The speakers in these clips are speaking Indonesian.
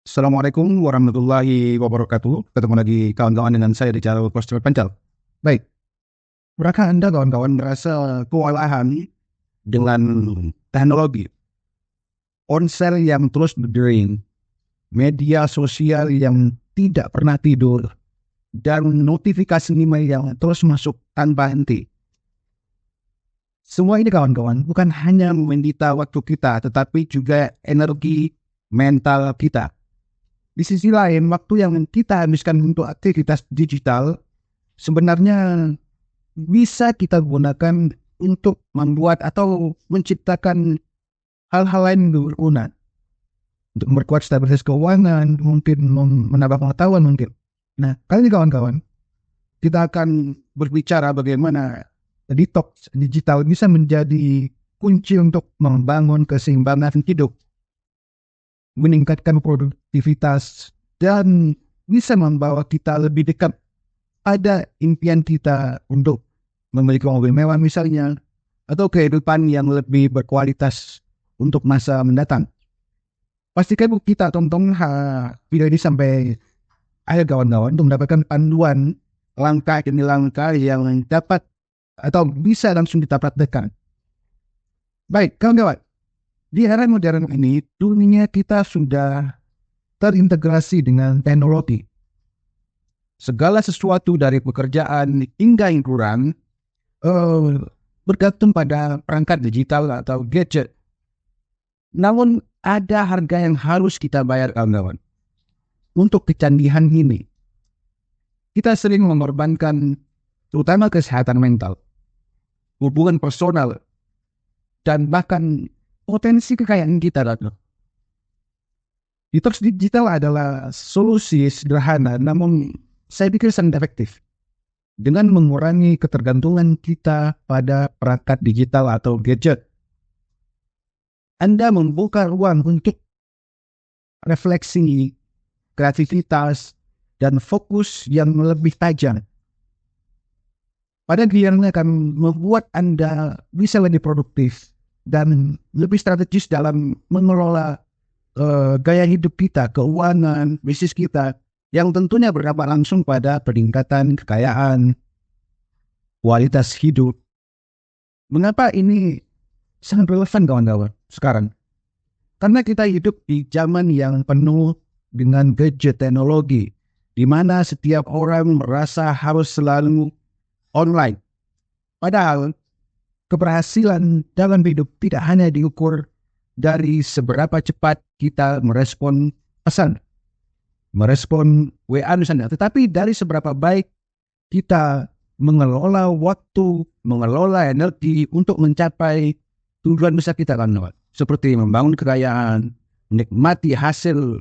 Assalamualaikum warahmatullahi wabarakatuh. Ketemu lagi kawan-kawan dengan saya di channel Postur Pancal. Baik, apakah Anda kawan-kawan merasa kewalahan dengan teknologi, ponsel yang terus berdering, media sosial yang tidak pernah tidur, dan notifikasi email yang terus masuk tanpa henti? Semua ini kawan-kawan bukan hanya menyita waktu kita, tetapi juga energi mental kita. Di sisi lain, waktu yang kita habiskan untuk aktivitas digital sebenarnya bisa kita gunakan untuk membuat atau menciptakan hal-hal lain yang berguna. Untuk memperkuat stabilitas keuangan, mungkin menambah pengetahuan mungkin. Nah, kali ini kawan-kawan, kita akan berbicara bagaimana detox digital bisa menjadi kunci untuk membangun keseimbangan hidup, meningkatkan produktivitas, dan bisa membawa kita lebih dekat pada impian kita untuk memiliki mobil mewah misalnya, atau kehidupan yang lebih berkualitas untuk masa mendatang. Pastikan kita tonton video ini sampai akhir kawan-kawan untuk mendapatkan panduan langkah demi langkah yang dapat atau bisa langsung kita praktekkan. Baik kawan-kawan, di era modern ini dunia kita sudah terintegrasi dengan teknologi. Segala sesuatu dari pekerjaan hingga hiburan bergantung pada perangkat digital atau gadget. Namun ada harga yang harus kita bayar kawan-kawan. Untuk kecanggihan ini, kita sering mengorbankan terutama kesehatan mental, hubungan personal, dan bahkan potensi kekayaan kita. Detox digital adalah solusi sederhana, namun saya pikir sangat efektif. Dengan mengurangi ketergantungan kita pada perangkat digital atau gadget, Anda membuka ruang untuk refleksi, kreativitas, dan fokus yang lebih tajam. Pada gilirannya akan membuat Anda bisa lebih produktif dan lebih strategis dalam mengelola gaya hidup kita, keuangan, bisnis kita, yang tentunya berdampak langsung pada peningkatan kekayaan, kualitas hidup. Mengapa ini sangat relevan kawan-kawan sekarang? Karena kita hidup di zaman yang penuh dengan gadget teknologi, di mana setiap orang merasa harus selalu online. Padahal keberhasilan dalam hidup tidak hanya diukur dari seberapa cepat kita merespon pesan, merespon WA misalnya, tetapi dari seberapa baik kita mengelola waktu, mengelola energi untuk mencapai tujuan besar kita kan, seperti membangun kekayaan, menikmati hasil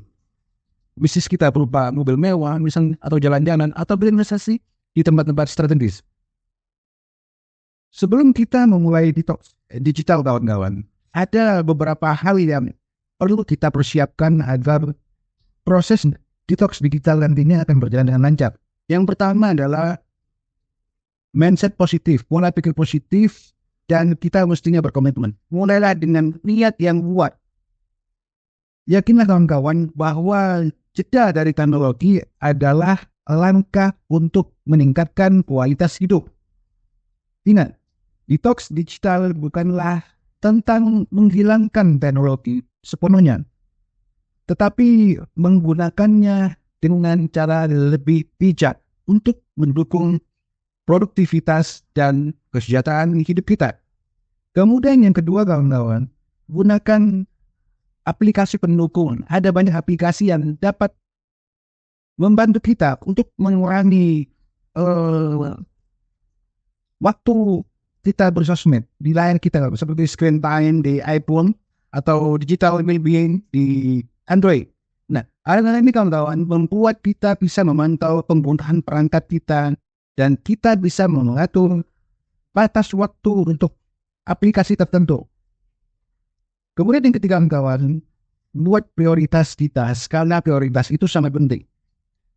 bisnis kita berupa mobil mewah misalnya, atau jalan-jalan, atau berinvestasi di tempat-tempat strategis. Sebelum kita memulai detox digital kawan-kawan, ada beberapa hal yang perlu kita persiapkan agar proses detox digital nantinya akan berjalan dengan lancar. Yang pertama adalah mindset positif, pola pikir positif, dan kita mestinya berkomitmen. Mulailah dengan niat yang kuat. Yakinlah kawan-kawan bahwa jeda dari teknologi adalah langkah untuk meningkatkan kualitas hidup. Ingat, detox digital bukanlah tentang menghilangkan teknologi sepenuhnya, tetapi menggunakannya dengan cara lebih bijak untuk mendukung produktivitas dan kesejahteraan hidup kita. Kemudian yang kedua kawan-kawan, gunakan aplikasi pendukung. Ada banyak aplikasi yang dapat membantu kita untuk mengurangi waktu kita bersosmed di layar kita, seperti screen time di iPhone atau digital well-being di Android. Nah, hal-hal ini kawan-kawan membuat kita bisa memantau penggunaan perangkat kita dan kita bisa mengatur batas waktu untuk aplikasi tertentu. Kemudian yang ketiga kawan, buat prioritas kita, skala prioritas itu sangat penting.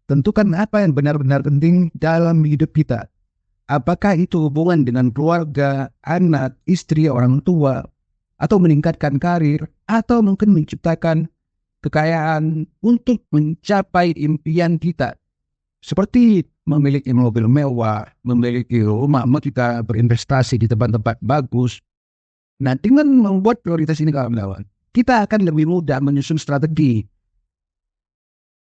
Tentukan apa yang benar-benar penting dalam hidup kita. Apakah itu hubungan dengan keluarga, anak, istri, orang tua, atau meningkatkan karir, atau mungkin menciptakan kekayaan untuk mencapai impian kita. Seperti memiliki mobil mewah, memiliki rumah, kita berinvestasi di tempat-tempat bagus. Nah, dengan membuat prioritas ini kawan-kawan, kita akan lebih mudah menyusun strategi.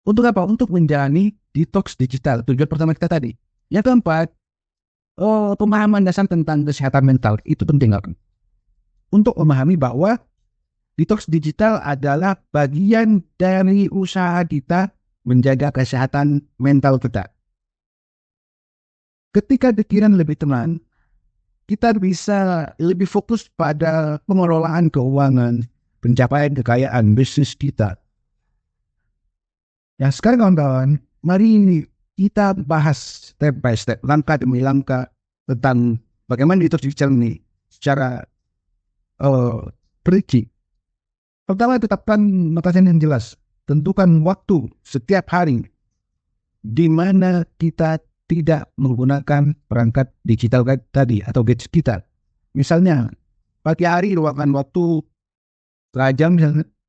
Untuk apa? Untuk menjalani detox digital. Tujuan pertama kita tadi. Yang keempat, pemahaman dasar tentang kesehatan mental. Itu penting kan? Untuk memahami bahwa detox digital adalah bagian dari usaha kita menjaga kesehatan mental kita. Ketika pikiran lebih tenang, kita bisa lebih fokus pada pengelolaan keuangan, pencapaian kekayaan bisnis kita. Yang sekarang kawan-kawan, mari kita bahas step by step, langkah demi langkah tentang bagaimana detox digital ini secara perinci. Pertama, tetapkan batasan yang jelas. Tentukan waktu setiap hari di mana kita tidak menggunakan perangkat digital tadi atau gadget kita. Misalnya, pagi hari luangkan waktu setengah jam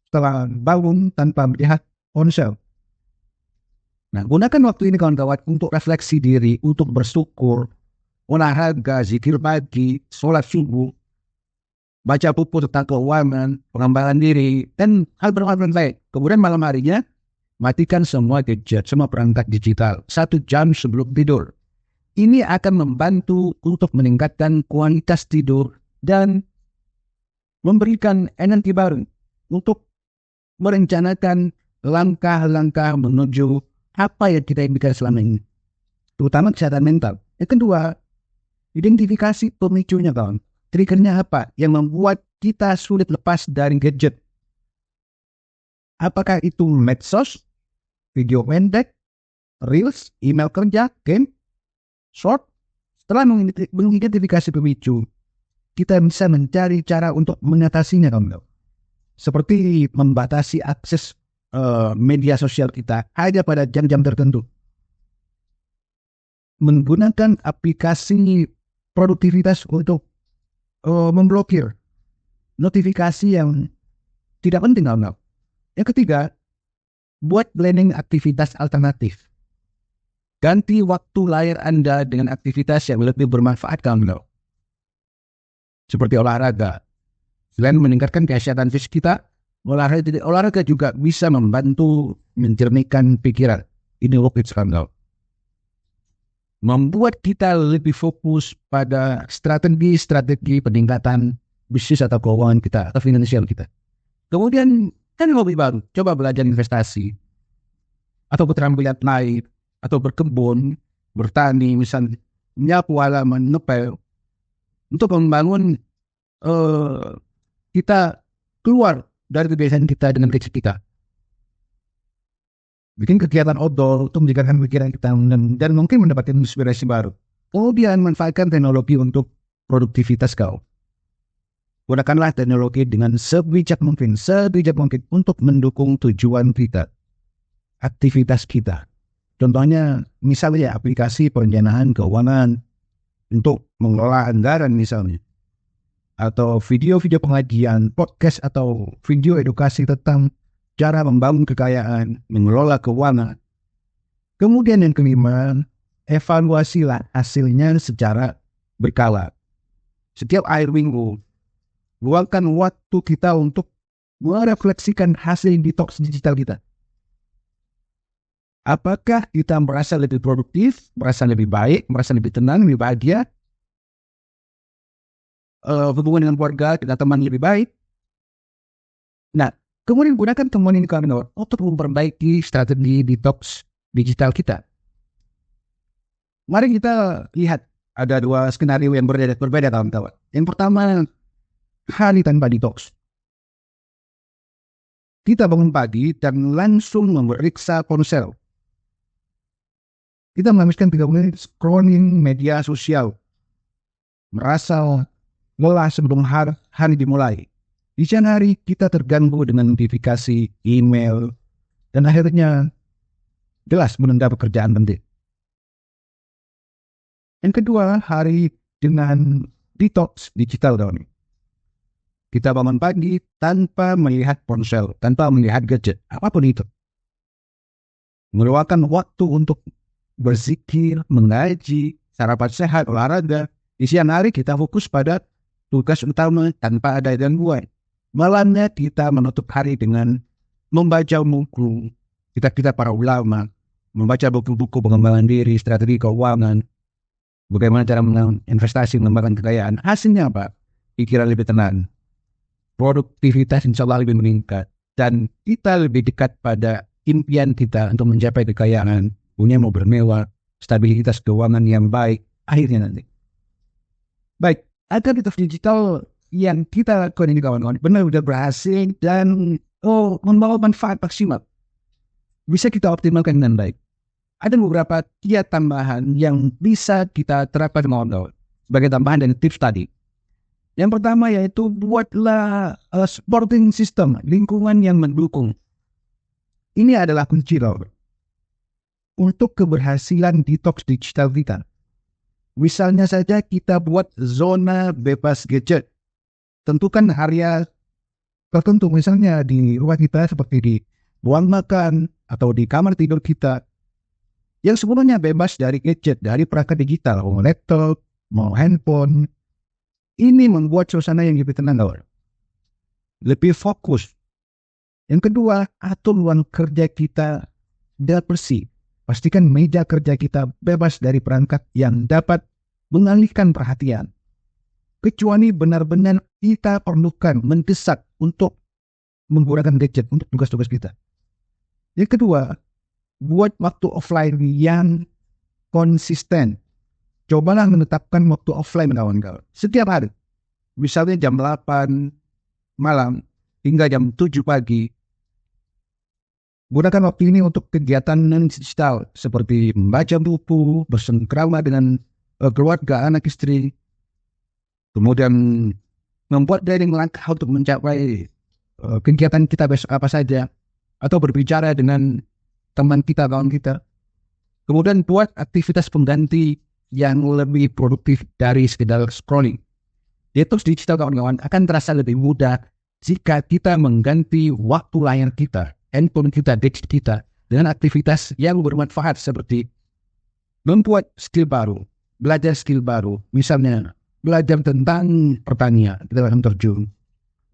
setelah bangun tanpa melihat ponsel. Nah, gunakan waktu ini kawan-kawan untuk refleksi diri, untuk bersyukur, olahraga, zikir pagi, sholat subuh, baca buku tentang keuangan, pengembangan diri, dan hal bermanfaat lain. Kemudian malam harinya, matikan semua gadget, semua perangkat digital 1 jam sebelum tidur. Ini akan membantu untuk meningkatkan kualitas tidur dan memberikan energi baru untuk merencanakan langkah-langkah menuju apa yang kita impikan selama ini, terutama kesehatan mental. Yang kedua, identifikasi pemicunya kawan. Triggernya apa yang membuat kita sulit lepas dari gadget? Apakah itu medsos, video pendek, reels, email kerja, game, short? Setelah mengidentifikasi pemicu, kita bisa mencari cara untuk mengatasinya, kawan. Seperti membatasi akses media sosial kita hanya pada jam-jam tertentu. Menggunakan aplikasi produktivitas untuk memblokir notifikasi yang tidak penting, kawan. Yang ketiga, buat planning aktivitas alternatif. Ganti waktu layar Anda dengan aktivitas yang lebih bermanfaat, kawan. Seperti olahraga. Selain meningkatkan kesehatan fisik kita, olahraga juga bisa membantu menjernihkan pikiran. Ini worth it, kawan. Membuat kita lebih fokus pada strategi peningkatan bisnis atau keuangan kita atau finansial kita. Kemudian kan hobi baru, coba belajar investasi atau keterampilan lain atau berkebun, bertani, misalnya menyapu halaman, ngepel, untuk membangun kita keluar dari kebiasaan kita dengan gadget kita. Bikin kegiatan outdoor untuk menjadikan pikiran kita dan mungkin mendapatkan inspirasi baru. Kemudian manfaatkan teknologi untuk produktivitas kau. Gunakanlah teknologi dengan sebijak mungkin untuk mendukung tujuan kita, aktivitas kita. Contohnya misalnya aplikasi perencanaan keuangan untuk mengelola anggaran misalnya. Atau video-video pengajian, podcast atau video edukasi tentang cara membangun kekayaan, mengelola keuangan. Kemudian yang kelima, evaluasilah hasilnya secara berkala. Setiap akhir minggu, luangkan waktu kita untuk merefleksikan hasil detox digital kita. Apakah kita merasa lebih produktif, merasa lebih baik, merasa lebih tenang, lebih bahagia? Hubungan dengan keluarga, kita teman lebih baik? Nah, kemudian gunakan temuan ini kawan-kawan untuk memperbaiki strategi detox digital kita. Mari kita lihat ada 2 skenario yang berbeda kawan-kawan. Yang pertama, hari tanpa detox. Kita bangun pagi dan langsung memeriksa ponsel. Kita menghabiskan 30 menit scrolling media sosial. Merasa lelah sebelum hari dimulai. Di siang hari kita terganggu dengan notifikasi, email, dan akhirnya jelas menunda pekerjaan penting. Yang kedua, hari dengan detox digital, kawan. Kita bangun pagi tanpa melihat ponsel, tanpa melihat gadget, apapun itu. Meluangkan waktu untuk berzikir, mengaji, sarapan sehat, olahraga. Di siang hari kita fokus pada tugas utama tanpa ada gangguan. Malamnya kita menutup hari dengan membaca buku kita para ulama, membaca buku-buku pengembangan diri, strategi keuangan, bagaimana cara investasi, mengembangkan kekayaan. Hasilnya apa? Pikiran lebih tenang, produktivitas insya Allah lebih meningkat, dan kita lebih dekat pada impian kita untuk mencapai kekayaan, punya mobil mewah, stabilitas keuangan yang baik, akhirnya nanti. Baik, aktivitas digital yang kita lakukan ini kawan-kawan benar sudah berhasil dan membawa manfaat maksimal. Bisa kita optimalkan dengan baik. Ada beberapa kiat tambahan yang bisa kita terapkan kawan-kawan sebagai tambahan dari tips tadi. Yang pertama yaitu buatlah supporting system, lingkungan yang mendukung. Ini adalah kunci untuk keberhasilan detox digital kita. Misalnya saja kita buat zona bebas gadget. Tentukan area tertentu, misalnya di rumah kita seperti di ruang makan atau di kamar tidur kita, yang semuanya bebas dari gadget, dari perangkat digital, mau laptop, mau handphone. Ini membuat suasana yang lebih tenang, lebih fokus. Yang kedua, atur ruang kerja kita dan bersih. Pastikan meja kerja kita bebas dari perangkat yang dapat mengalihkan perhatian. Kecuali benar-benar kita perlukan, mendesak untuk menggunakan gadget untuk tugas-tugas kita. Yang kedua, buat waktu offline yang konsisten. Cobalah menetapkan waktu offline kawan-kawan setiap hari. Misalnya jam 8 malam hingga jam 7 pagi. Gunakan waktu ini untuk kegiatan non-digital seperti membaca buku, bersengkrama dengan keluarga, anak istri. Kemudian membuat planning langkah untuk mencapai kegiatan kita besok apa saja. Atau berbicara dengan teman kita, kawan kita. Kemudian buat aktivitas pengganti yang lebih produktif dari sekedar scrolling. Detox digital kawan-kawan akan terasa lebih mudah jika kita mengganti waktu layar kita, handphone kita, gadget kita dengan aktivitas yang bermanfaat seperti membuat skill baru, belajar skill baru, misalnya belajar tentang pertanian, kita akan terjun,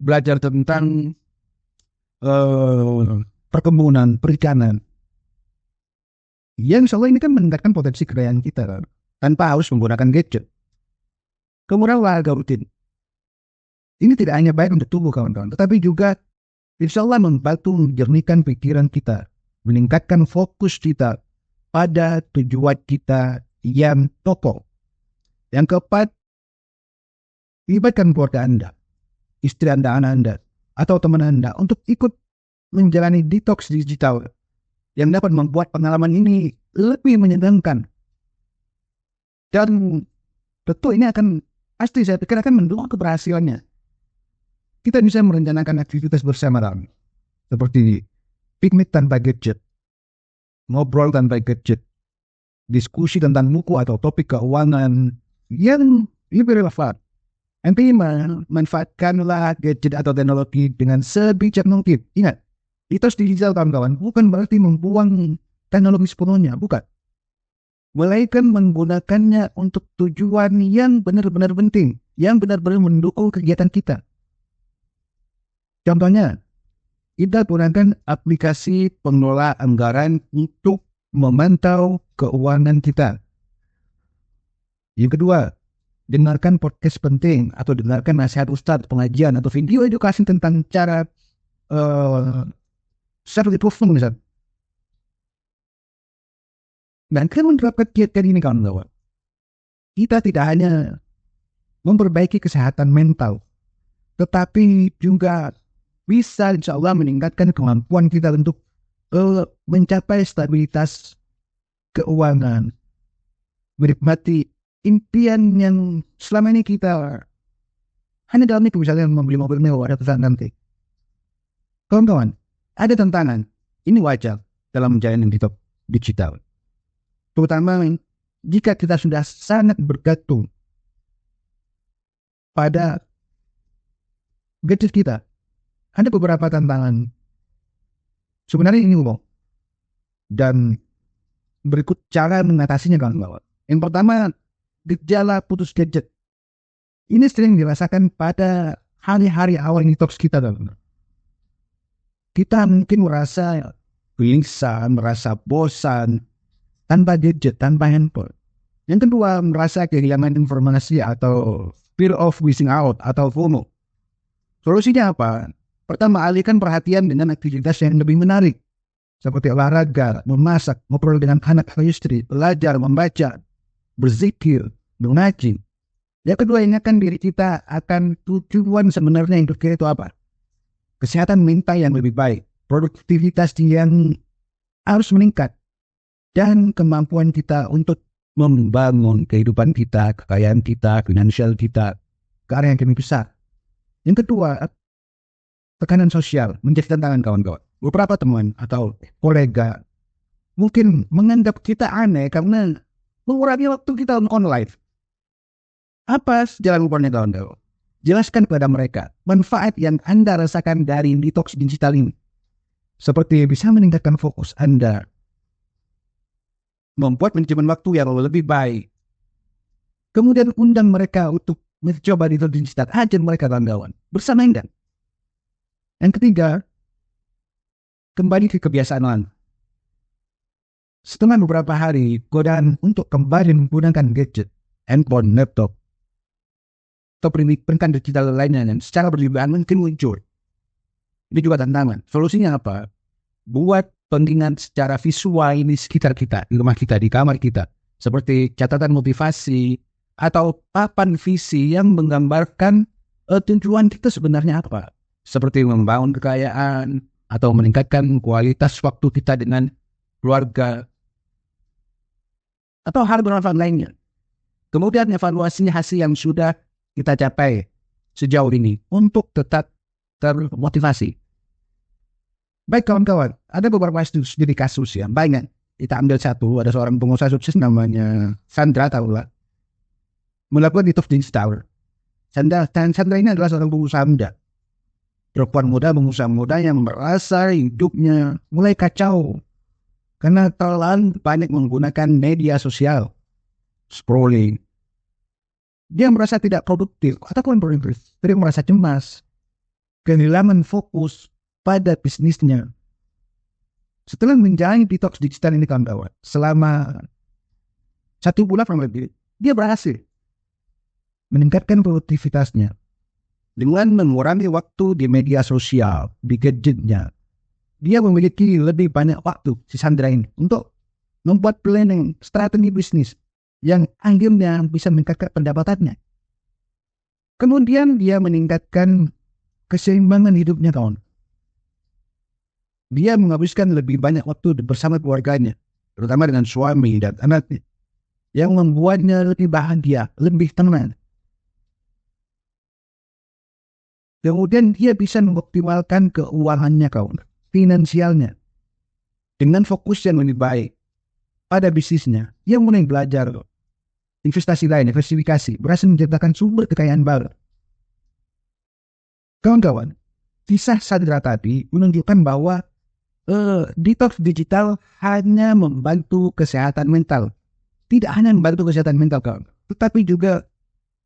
belajar tentang perkebunan, perikanan. Yang insya Allah ini kan meningkatkan potensi kekayaan kita kan, tanpa harus menggunakan gadget. Kemudian olahraga rutin. Ini tidak hanya baik untuk tubuh kawan-kawan, tetapi juga insya Allah membantu menjernihkan pikiran kita, meningkatkan fokus kita pada tujuan kita yang pokok. Yang keempat, libatkan keluarga Anda, istri Anda, anak Anda, atau teman Anda untuk ikut menjalani detox digital yang dapat membuat pengalaman ini lebih menyenangkan. Dan tentu ini pasti saya pikir akan mendukung keberhasilannya. Kita bisa merencanakan aktivitas bersama seperti piknik tanpa gadget, ngobrol tanpa gadget, diskusi tentang buku atau topik keuangan yang lebih relevan. Nanti manfaatkanlah gadget atau teknologi dengan sebijak mungkin. Ingat, detox digital kawan-kawan bukan berarti membuang teknologi sepenuhnya, bukan. Melainkan menggunakannya untuk tujuan yang benar-benar penting, yang benar-benar mendukung kegiatan kita. Contohnya, kita gunakan aplikasi pengelola anggaran untuk memantau keuangan kita. Yang kedua, dengarkan podcast penting atau dengarkan nasihat ustadz, pengajian atau video edukasi tentang cara self improvement misalnya. Dan kita menerapkan kiat-kiat ini kawan-kawan. Kita tidak hanya memperbaiki kesehatan mental, tetapi juga bisa insya Allah meningkatkan kemampuan kita untuk mencapai stabilitas keuangan, menikmati impian yang selama ini kita hanya dalam itu, misalnya membeli mobil mewah atau nanti. Kawan-kawan, ada tantangan. Ini wajar dalam menjalani hidup digital. Terutama jika kita sudah sangat bergantung pada gadget kita. Ada beberapa tantangan. Sebenarnya ini umum. Dan berikut cara mengatasinya kawan-kawan. Yang pertama, gejala putus gadget. Ini sering dirasakan pada hari-hari awal detox kita, kawan. Kita mungkin merasa gelisah, merasa bosan, tanpa gadget, tanpa handphone. Yang kedua, merasa kehilangan informasi atau fear of missing out atau FOMO. Solusinya apa? Pertama, alihkan perhatian dengan aktivitas yang lebih menarik. Seperti olahraga, memasak, ngobrol dengan anak atau istri, belajar, membaca, berzikir, mengaji. Yang kedua, ingatkan diri kita akan tujuan sebenarnya hidup kita itu apa. Kesehatan mental yang lebih baik, produktivitas yang harus meningkat, dan kemampuan kita untuk membangun kehidupan kita, kekayaan kita, finansial kita, ke arah yang lebih besar. Yang kedua, tekanan sosial menjadi tantangan kawan-kawan. Beberapa teman atau kolega mungkin menganggap kita aneh karena mengurangi waktu kita online. Apa jalan keluarnya kawan-kawan? Jelaskan kepada mereka manfaat yang Anda rasakan dari detox digital ini. Seperti bisa meningkatkan fokus Anda, membuat manajemen waktu yang lebih baik. Kemudian undang mereka untuk mencoba detox digital. Ajar mereka kawan-kawan bersama Anda. Yang ketiga, kembali ke kebiasaan lama. Setelah beberapa hari, godaan untuk kembali menggunakan gadget, handphone, laptop, atau perangkat digital lainnya yang secara berlebihan mungkin muncul. Ini juga tantangan. Solusinya apa? Buat pengingat secara visual di sekitar kita, di rumah kita, di kamar kita. Seperti catatan motivasi atau papan visi yang menggambarkan tujuan kita sebenarnya apa. Seperti membangun kekayaan atau meningkatkan kualitas waktu kita dengan keluarga atau hal bermanfaat lainnya. Kemudian evaluasinya hasil yang sudah kita capai sejauh ini untuk tetap termotivasi. Baik kawan-kawan, ada beberapa studi kasus ya, banyak. Kita ambil satu, ada seorang pengusaha sukses namanya Sandra, tahulah, melakukan detox digital. Sandra ini adalah seorang pengusaha muda. Perempuan muda, pengusaha muda yang merasa hidupnya mulai kacau karena terlalu banyak menggunakan media sosial, scrolling. Dia merasa tidak produktif atau produktif, dia merasa cemas, kehilangan fokus pada bisnisnya. Setelah menjalani detox digital ini kawan-kawan, selama 1 bulan lebih, dia berhasil meningkatkan produktivitasnya dengan mengurangi waktu di media sosial, di gadgetnya. Dia memiliki lebih banyak waktu, si Sandra ini, untuk membuat planning strategi bisnis yang akhirnya bisa meningkatkan pendapatannya. Kemudian dia meningkatkan keseimbangan hidupnya kawan. Dia menghabiskan lebih banyak waktu bersama keluarganya, terutama dengan suami dan anaknya, yang membuatnya lebih bahagia, lebih tenang. Kemudian dia bisa mengoptimalkan keuangannya kawan, finansialnya, dengan fokus yang lebih baik pada bisnisnya. Dia mulai belajar investasi lain, diversifikasi, berhasil menciptakan sumber kekayaan baru. Kawan-kawan, kisah Sandra tadi menunjukkan bahwa detox digital hanya membantu kesehatan mental. Tidak hanya membantu kesehatan mental kawan, tetapi juga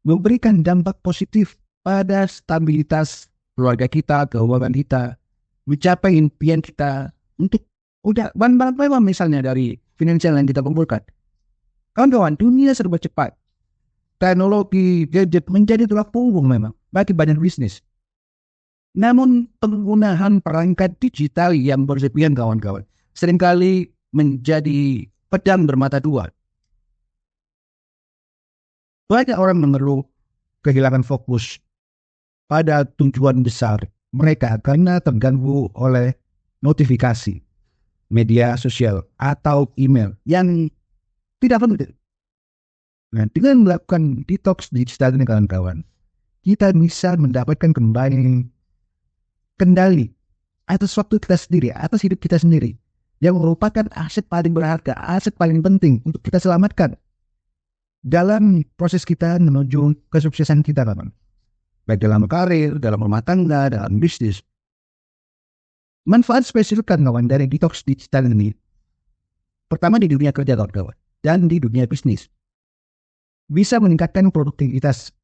memberikan dampak positif pada stabilitas keluarga kita, keuangan kita, mencapai impian kita untuk banyak misalnya dari finansial yang kita kumpulkan. Kawan-kawan, dunia serba cepat. Teknologi, gadget menjadi tulang punggung memang bagi banyak bisnis. Namun penggunaan perangkat digital yang berlebihan kawan-kawan seringkali menjadi pedang bermata dua. Banyak orang mengeluh kehilangan fokus pada tujuan besar mereka karena terganggu oleh notifikasi, media sosial, atau email yang tidak penting. Nah, dengan melakukan detox digital ini kawan-kawan, kita bisa mendapatkan kembali kendali atas waktu kita sendiri, atas hidup kita sendiri, yang merupakan aset paling berharga, aset paling penting untuk kita selamatkan dalam proses kita menuju kesuksesan kita, kawan. baik dalam karir, dalam rumah tangga, dalam bisnis. Manfaat spesifik kawan dari detox digital ini, pertama di dunia kerja kawan, dan di dunia bisnis, bisa meningkatkan produktivitas.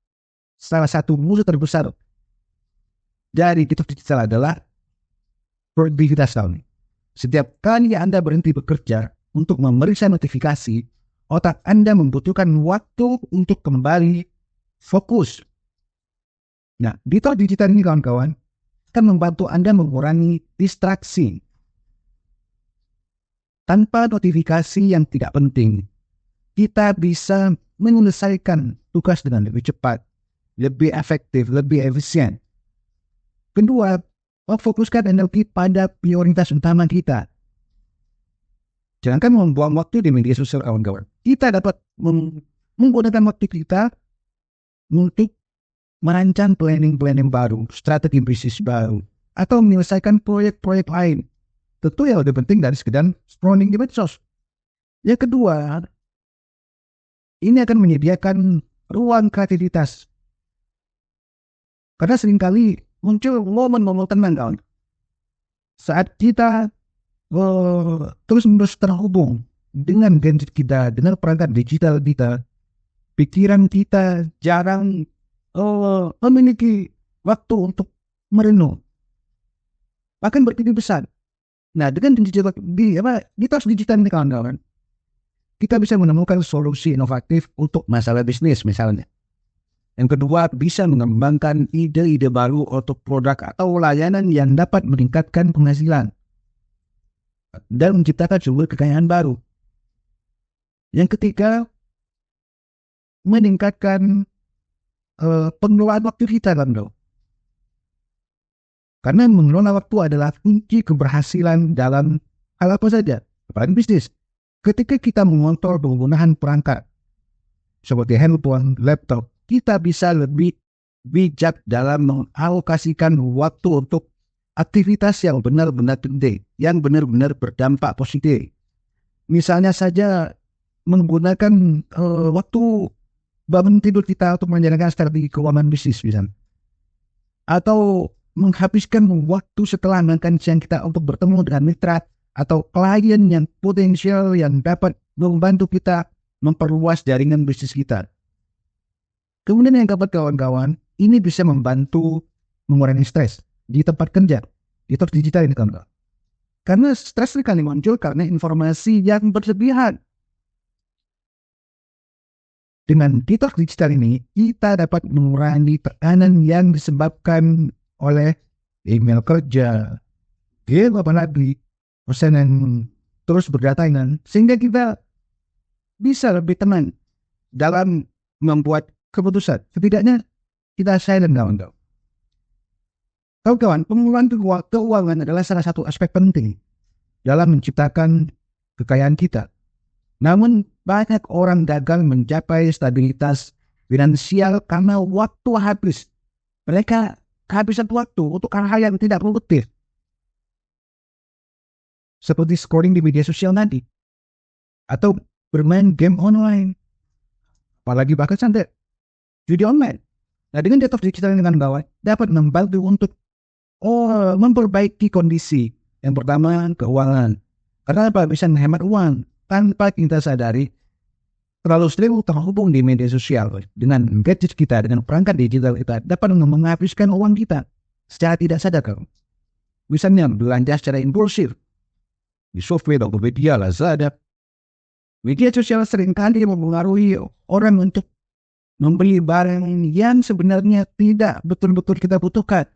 Salah satu musuh terbesar dari detox digital adalah produktivitas kawan. Setiap kali Anda berhenti bekerja untuk memeriksa notifikasi, otak Anda membutuhkan waktu untuk kembali fokus. Nah, detox digital ini kawan-kawan akan membantu Anda mengurangi distraksi. Tanpa notifikasi yang tidak penting, kita bisa menyelesaikan tugas dengan lebih cepat, lebih efektif, lebih efisien. Kedua, memfokuskan energi pada prioritas utama kita. Jangan membuang waktu di media sosial kawan-kawan. Kita dapat menggunakan waktu kita untuk merancang planning baru, strategi bisnis baru, atau menyelesaikan proyek-proyek lain. Tentu yang lebih penting dari sekedar scrolling di medsos. Yang kedua, ini akan menyediakan ruang kreativitas. Karena seringkali muncul momen-momen tenang kawan. Saat kita terus-menerus terhubung dengan gadget kita, dengan perangkat digital kita, pikiran kita jarang memiliki waktu untuk merenung, bahkan berpikir besar. Nah, dengan detox digital ini kawan-kawan, kita bisa menemukan solusi inovatif untuk masalah bisnis misalnya. Yang kedua, bisa mengembangkan ide-ide baru untuk produk atau layanan yang dapat meningkatkan penghasilan dan menciptakan sumber kekayaan baru. Yang ketiga, meningkatkan pengelolaan waktu kita kawan-kawan. Karena mengelola waktu adalah kunci keberhasilan dalam hal apa saja, apalagi bisnis. Ketika kita mengontrol penggunaan perangkat seperti handphone, laptop, kita bisa lebih bijak dalam mengalokasikan waktu untuk aktivitas yang benar-benar penting, yang benar-benar berdampak positif. Misalnya saja menggunakan waktu bangun tidur kita untuk menjalankan strategi keuangan bisnis misalnya. Atau menghabiskan waktu setelah makan siang kita untuk bertemu dengan mitra atau klien yang potensial yang dapat membantu kita memperluas jaringan bisnis kita. Kemudian yang keempat kawan-kawan, ini bisa membantu mengurangi stres di tempat kerja, detox digital ini kawan-kawan. Karena stres sekali muncul karena informasi yang berlebihan. Dengan detox digital ini, kita dapat mengurangi tekanan yang disebabkan oleh email kerja, game apalagi, pesanan terus berdatangan, sehingga kita bisa lebih tenang dalam membuat keputusan. Setidaknya kita silent kawan-kawan. Kawan-kawan, pengelolaan keuangan adalah salah satu aspek penting dalam menciptakan kekayaan kita. Namun banyak orang gagal mencapai stabilitas finansial karena waktu habis. Mereka kehabisan waktu untuk hal-hal yang tidak produktif. Seperti scrolling di media sosial tadi. Atau bermain game online. Apalagi bahkan sampai judi online. Nah, dengan detox digital dengan bawah dapat membantu untuk memperbaiki kondisi. Yang pertama, keuangan. Karena apa? Bisa menghemat uang tanpa kita sadari. Terlalu sering terhubung di media sosial dengan gadget kita, dengan perangkat digital kita dapat menghabiskan uang kita secara tidak sadar. Misalnya belanja secara impulsif di Shopee atau Tokopedia, Lazada. Media sosial seringkali mempengaruhi orang untuk membeli barang yang sebenarnya tidak betul-betul kita butuhkan.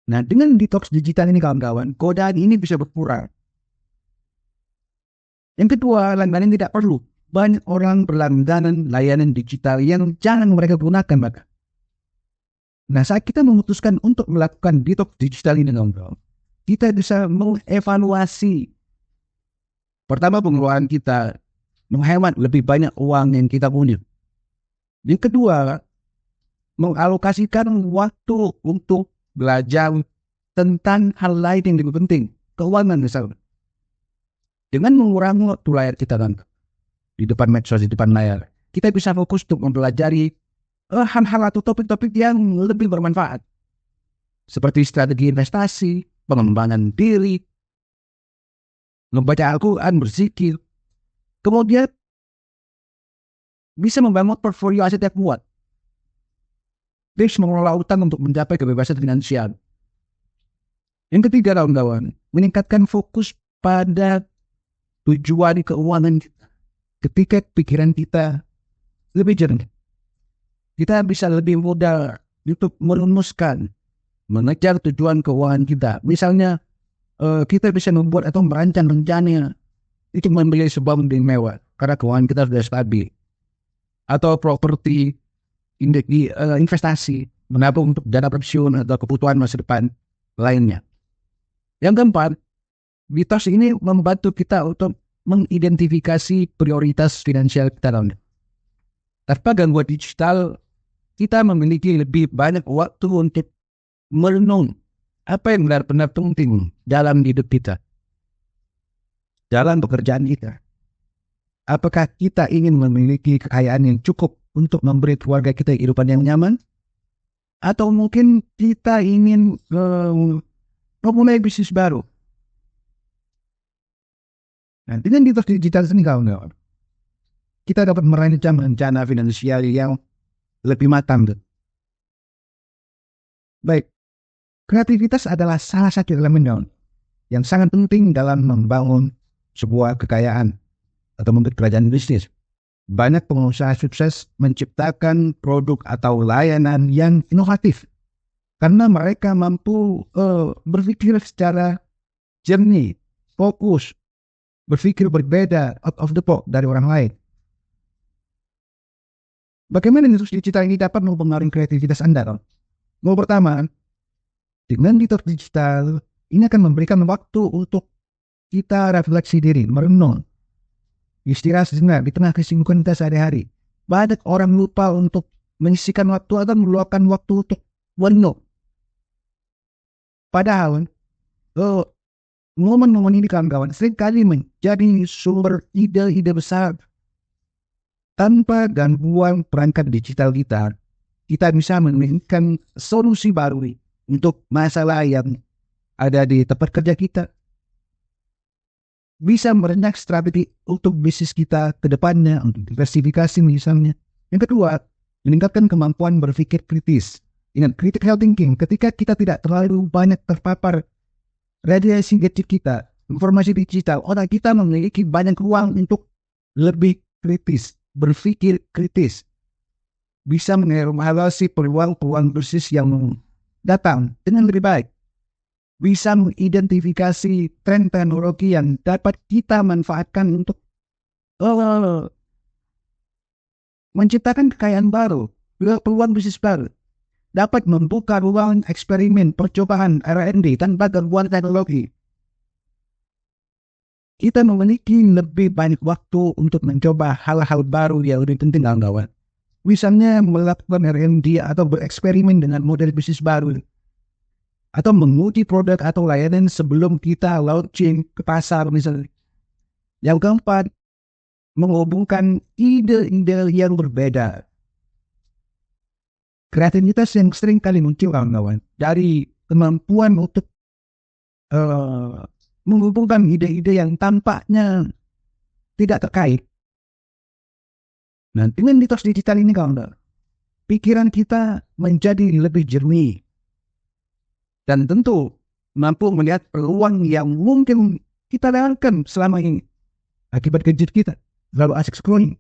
Nah, dengan detox digital ini kawan-kawan, godaan ini bisa berkurang. Yang kedua, langganan tidak perlu. Banyak orang berlangganan layanan digital yang jarang mereka gunakan. Nah, saat kita memutuskan untuk melakukan detox digital ini, kita bisa mengevaluasi. Pertama, pengeluaran kita, menghemat lebih banyak uang yang kita punya. Yang kedua, mengalokasikan waktu untuk belajar tentang hal lain yang lebih penting. Keuangan misalnya. Dengan mengurangi waktu layar kita di depan medsos, di depan layar, kita bisa fokus untuk mempelajari hal-hal atau topik-topik yang lebih bermanfaat. Seperti strategi investasi, pengembangan diri, membaca Al-Quran, berzikir. Kemudian bisa membangun portfolio aset yang kuat. Tips mengelola utang untuk mencapai kebebasan finansial. Yang ketiga, kawan-kawan, meningkatkan fokus pada tujuan keuangan kita. Ketika pikiran kita lebih jernih, kita bisa lebih mudah untuk merumuskan, mengejar tujuan keuangan kita. Misalnya, kita bisa membuat atau merancang rencana itu membeli sebuah mobil mewah karena keuangan kita sudah stabil, atau properti, investasi, menabung untuk dana pensiun atau kebutuhan masa depan lainnya. Yang keempat, mitos ini membantu kita untuk mengidentifikasi prioritas finansial kita. Tanpa gangguan digital, kita memiliki lebih banyak waktu untuk merenung apa yang benar-benar penting dalam hidup kita, dalam pekerjaan kita. Apakah kita ingin memiliki kekayaan yang cukup untuk memberi keluarga kita kehidupan yang nyaman? Atau mungkin kita ingin memulai bisnis baru? Nah, dengan mitos digital ini, kawan-kawan, kita dapat merancang rencana finansial yang lebih matang. Baik, kreativitas adalah salah satu elemen yang sangat penting dalam membangun sebuah kekayaan atau membuat kerajaan bisnis. Banyak pengusaha sukses menciptakan produk atau layanan yang inovatif karena mereka mampu berpikir secara jernih, fokus, berpikir berbeda, out of the box dari orang lain. Bagaimana mitos digital ini dapat mempengaruhi kreativitas Anda? Yang pertama, dengan mitos digital ini akan memberikan waktu untuk kita refleksi diri, merenung, istirahat sejenak di tengah kesibukan kita sehari-hari. Banyak orang lupa untuk mengisikan waktu atau meluangkan waktu untuk merenung. Padahal, momen-momen ini, kawan-kawan, seringkali menjadi sumber ide-ide besar. Tanpa gangguan perangkat digital kita, kita bisa menemukan solusi baru untuk masalah yang ada di tempat kerja kita. Bisa merencanakan strategi untuk bisnis kita ke depannya, untuk diversifikasi misalnya. Yang kedua, meningkatkan kemampuan berpikir kritis. Ingat, critical thinking. Ketika kita tidak terlalu banyak terpapar radiasi gadget kita, informasi digital, otak kita memiliki banyak ruang untuk lebih kritis, berpikir kritis. Bisa mengevaluasi peluang-peluang bisnis yang datang dengan lebih baik. Bisa mengidentifikasi tren teknologi yang dapat kita manfaatkan untuk menciptakan kekayaan baru, peluang bisnis baru. Dapat membuka ruang eksperimen, percobaan, R&D tanpa gangguan teknologi. Kita memiliki lebih banyak waktu untuk mencoba hal-hal baru yang lebih penting, kawan-kawan. Misalnya melakukan R&D atau bereksperimen dengan model bisnis baru. Atau menguji produk atau layanan sebelum kita launching ke pasar misalnya. Yang keempat, menghubungkan ide-ide yang berbeda. Kreativitas yang sering kali muncul, kawan-kawan, dari kemampuan untuk menghubungkan ide-ide yang tampaknya tidak terkait. Nah, dengan mitos digital ini, kawan-kawan, pikiran kita menjadi lebih jernih. Dan tentu mampu melihat peluang yang mungkin kita lewatkan selama ini akibat gadget kita lalu asik scrolling.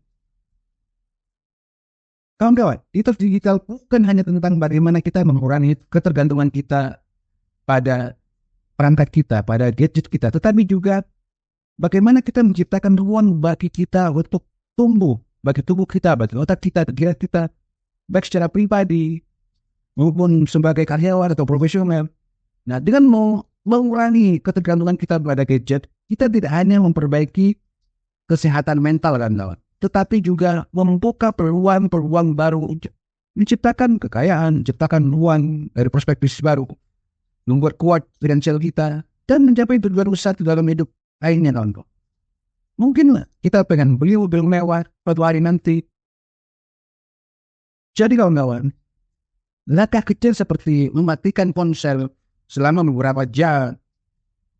Kawan-kawan, mitos digital bukan hanya tentang bagaimana kita mengurangi ketergantungan kita pada perangkat kita, pada gadget kita, tetapi juga bagaimana kita menciptakan ruang bagi kita untuk tumbuh, bagi tubuh kita, bagi otak kita, pikiran kita, baik secara pribadi maupun sebagai karyawan atau profesional. Nah, dengan mengurangi ketergantungan kita pada gadget, kita tidak hanya memperbaiki kesehatan mental, kawan-kawan, tetapi juga membuka peluang-peluang baru, menciptakan kekayaan, menciptakan ruang dari perspektif baru, membuat kuat finansial kita, dan mencapai tujuan besar dalam hidup lainnya, kawan-kawan. Mungkin kita pengen beli mobil mewah suatu hari nanti. Jadi kawan-kawan, langkah kecil seperti mematikan ponsel selama beberapa jam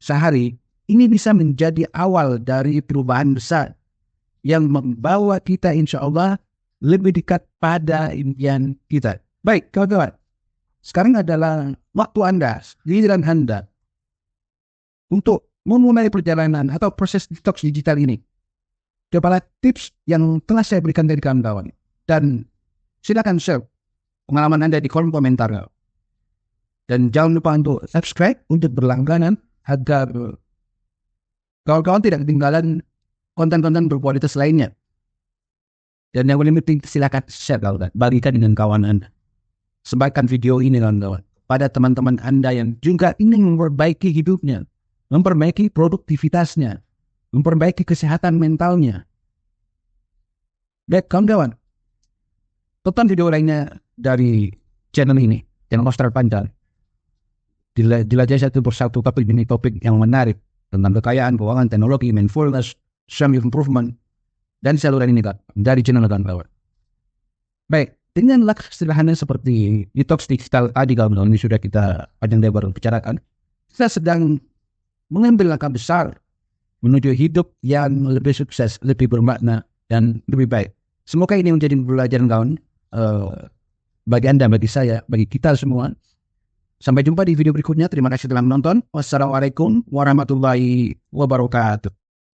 sehari, ini bisa menjadi awal dari perubahan besar yang membawa kita insya Allah lebih dekat pada impian kita. Baik kawan-kawan, sekarang adalah waktu Anda, giliran Anda untuk memulai perjalanan atau proses detox digital ini. Cobalah tips yang telah saya berikan dari kawan-kawan. Dan silakan share pengalaman Anda di kolom komentar. Dan jangan lupa untuk subscribe untuk berlangganan agar kawan-kawan tidak ketinggalan konten-konten berkualitas lainnya. Dan yang paling penting silakan share kawan, bagikan dengan kawan Anda. Sebarkan video ini kawan-kawan pada teman-teman Anda yang juga ingin memperbaiki hidupnya, memperbaiki produktivitasnya, memperbaiki kesehatan mentalnya. Baik kawan-kawan, tonton video lainnya dari channel ini, channel Nostra Panjang. Jelajahi satu persatu topik ini, topik yang menarik tentang kekayaan, keuangan, teknologi, mindfulness, self-improvement, dan saluran ini kan, dari channel kawan-kawan. Baik, dengan langkah sederhana seperti detox digital tadi kawan-kawan, ini sudah kita panjang lebar bicarakan. Kita sedang mengambil langkah besar menuju hidup yang lebih sukses, lebih bermakna, dan lebih baik. Semoga ini menjadi pelajaran kawan, bagi Anda, bagi saya, bagi kita semua. Sampai jumpa di video berikutnya. Terima kasih telah menonton. Wassalamualaikum warahmatullahi wabarakatuh.